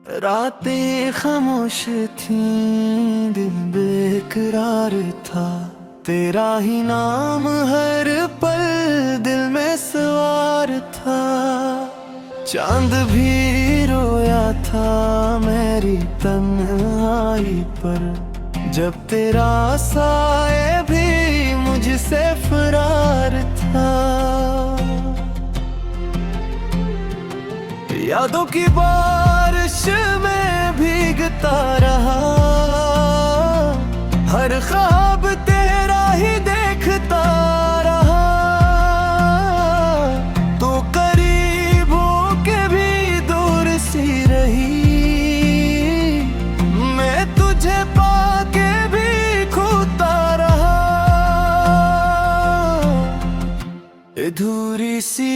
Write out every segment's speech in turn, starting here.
रातें खामोश थीं, दिल बेकरार था। तेरा ही नाम हर पल दिल में सवार था। चांद भी रोया था मेरी तन्हाई पर, जब तेरा साए भी मुझसे फरार था। यादों की बारिश में भीगता रहा, हर ख्वाब तेरा ही देखता रहा। तो करीब होके भी दूर सी रही, मैं तुझे पाके भी खोता रहा। अधूरी सी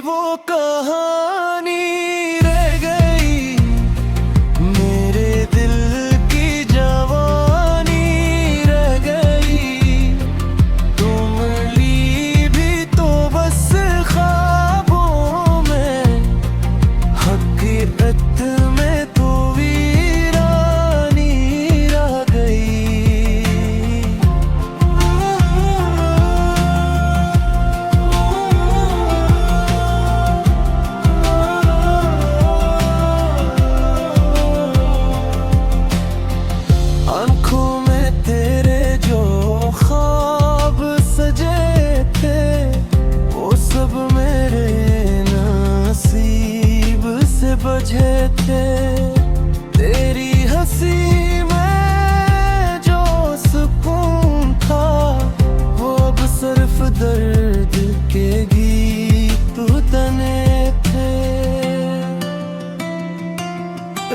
वो कहानी बजे थे। तेरी हंसी में जो सुकून था, वो अब सिर्फ दर्द के गीत तने थे।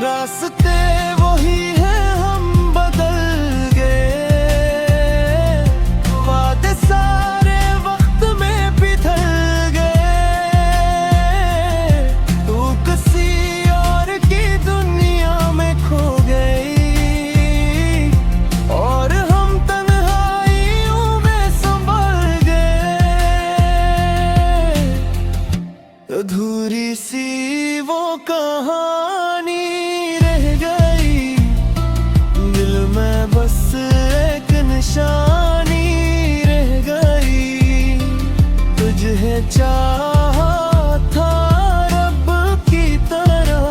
रास्ते वही है, हम बदल गए, वादे सारे वक्त में पिघल गए। तू किसी और की दुनिया में खो गई, और हम तन्हाइयों में संभल गए। अधूरी सी वो कहानी रह गई, दिल में बस एक निशानी रह गई। तुझे चाहा था रब की तरह,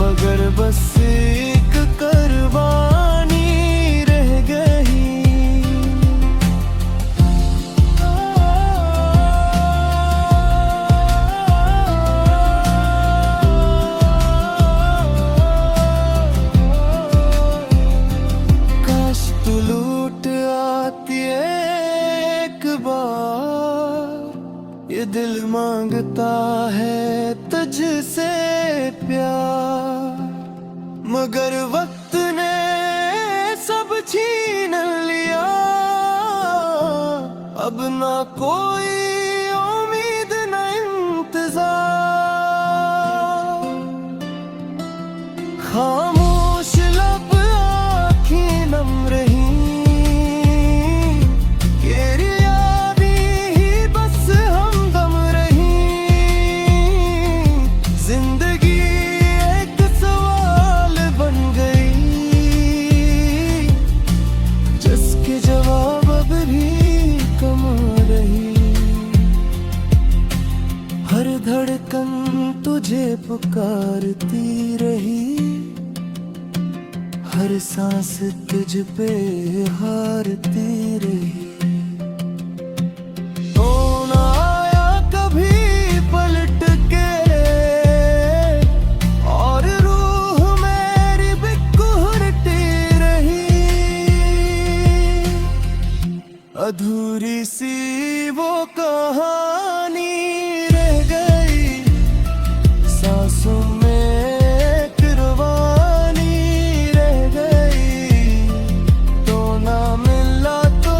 मगर बस एक कुर्बानी रह गई। काश तू लूट आती एक बार, ये दिल मांगता है तुझसे प्यार। मगर वक्त ने सब छीन लिया, अब ना कोई उम्मीद न इंतजार। खामोश लब आँखें नम रही, तेरी यादें ही बस हमदम रही। जिंदगी एक सवाल बन गई, जिसके जवाब अब भी कम रही। हर धड़कन तुझे पुकारती रही, हर सांस तुझ पे हारती रही। तो ना आया कभी पलट के, और रूह मेरी बिखरती रही। अधूरी सी वो कहानी रह गई, सांसों में एक रवानी रह गई। तो ना मिला तो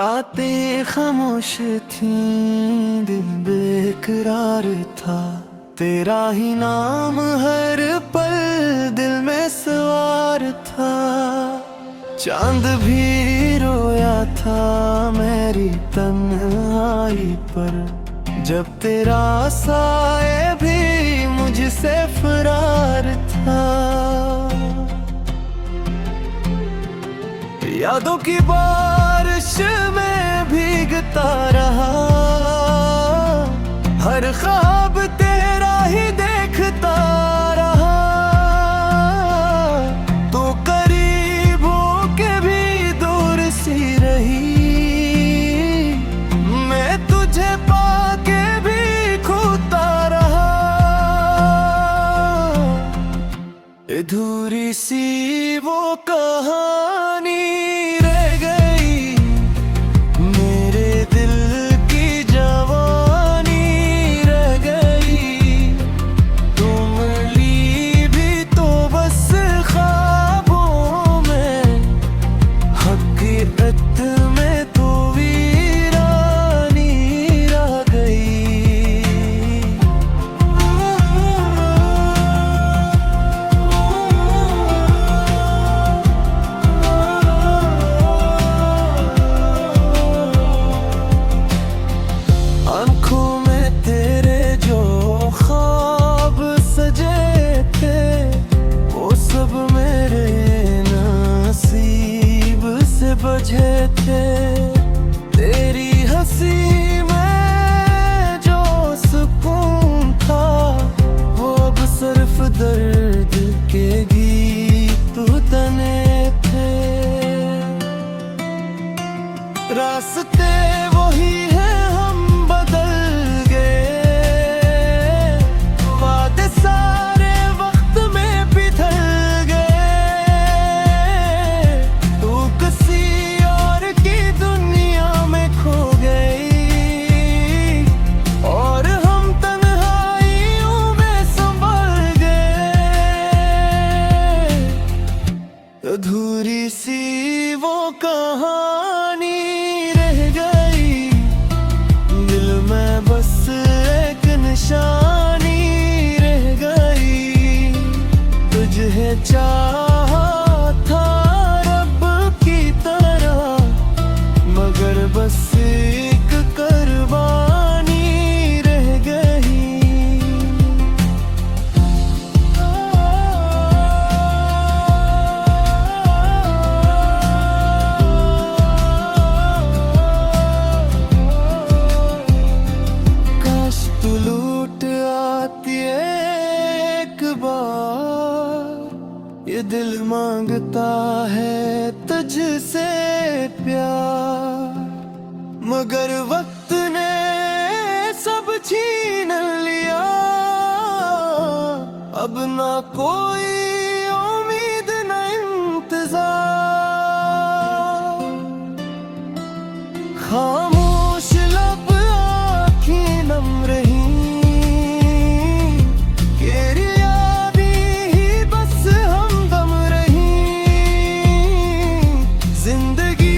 रातें खामोश थीं, दिल बेकरार था। तेरा ही नाम हर पल दिल में सवार था। चांद भी रोया था मेरी तन्हाई पर, जब तेरा साए भी मुझसे फरार था। यादों की बारिश में भीगता रहा, हर ख्वाब तेरा ही देखता रहा। तू करीब होके भी दूर सी रही, मैं तुझे पाके भी खोता रहा। अधूरी सी वो कहानी बजे थे। तेरी हंसी में जो सुकून था, वो अब सिर्फ दर्द के गीत तने थे। रास्ते वही है, हम बदल गए, वादे सारे वक्त में पिघल गए। तू किसी और की दुनिया में खो गई, और हम तन्हाइयों में संभल गए। अधूरी सी वो कहानी रह गई, दिल में बस एक निशानी रह गई। तुझे चाहा था रब की तरह, मगर बस एक कुर्बानी रह गई। काश तू लूट आती एक बार, ये दिल मांगता है तुझसे प्यार। मगर वक्त ने सब छीन लिया, अब ना कोई उम्मीद न इंतजार। खामोश लब आँखें नम रही, तेरी यादें ही बस हमदम रही। जिंदगी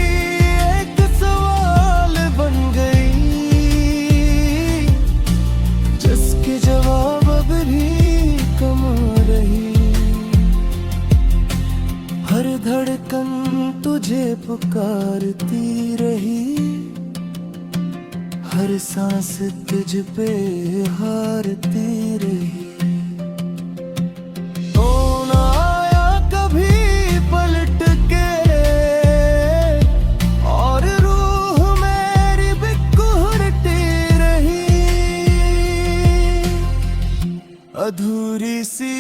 एक सवाल बन गई, जिसके जवाब अब भी कम रही। हर धड़कन तुझे पुकारती रही, हर सांस तुझ पे हारती रही। तो ना आया कभी पलट के, और रूह मेरी बिखरती रही। अधूरी सी